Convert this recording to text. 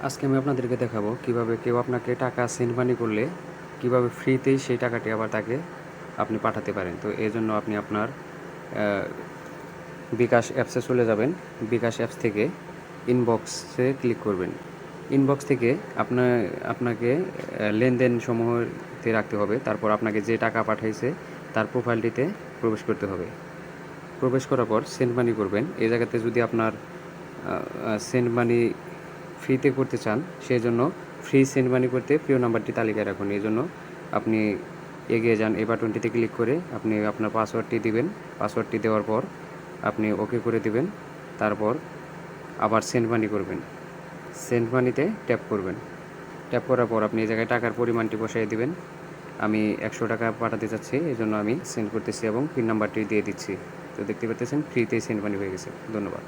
আজকে আমি আপনাদেরকে দেখাবো কিভাবে কেউ আপনাকে টাকা সেন্ড মানি করলে কিভাবে ফ্রিতেই সেই টাকাটি আবার তাকে আপনি পাঠাতে পারেন। তো এজন্য আপনি আপনার বিকাশ অ্যাপসে চলে যাবেন। বিকাশ অ্যাপস থেকে ইনবক্সে ক্লিক করবেন। ইনবক্স থেকে আপনাকে লেনদেন সমূহতে রাখতে হবে। তারপর আপনাকে যে টাকা পাঠাইছে তার প্রোফাইলটিতে প্রবেশ করতে হবে। প্রবেশ করার পর সেন্ড মানি করবেন। এই জায়গাতে যদি আপনার সেন্ড মানি ফ্রিতে করতে চান, সেজন্য ফ্রি সেন্ড মানি করতে প্রিয় নাম্বারটি তালিকায় রাখুন। এজন্য আপনি এগিয়ে যান। এই বাটনটিতে ক্লিক করে আপনি আপনার পাসওয়ার্ডটি দিবেন। পাসওয়ার্ডটি দেওয়ার পর আপনি ওকে করে দিবেন। তারপর আবার সেন্ড মানি করবেন। সেন্ড মানিতে ট্যাপ করবেন। ট্যাপ করার পর আপনি এই জায়গায় টাকার পরিমাণটি বসিয়ে দিবেন। আমি ১০০ টাকা পাঠাতে চাচ্ছি, এজন্য আমি সেন্ড করতেছি এবং পিন নাম্বারটি দিয়ে দিচ্ছি। তো দেখতে পাচ্ছেন ফ্রিতেই সেন্ড মানি হয়ে গেছে। ধন্যবাদ।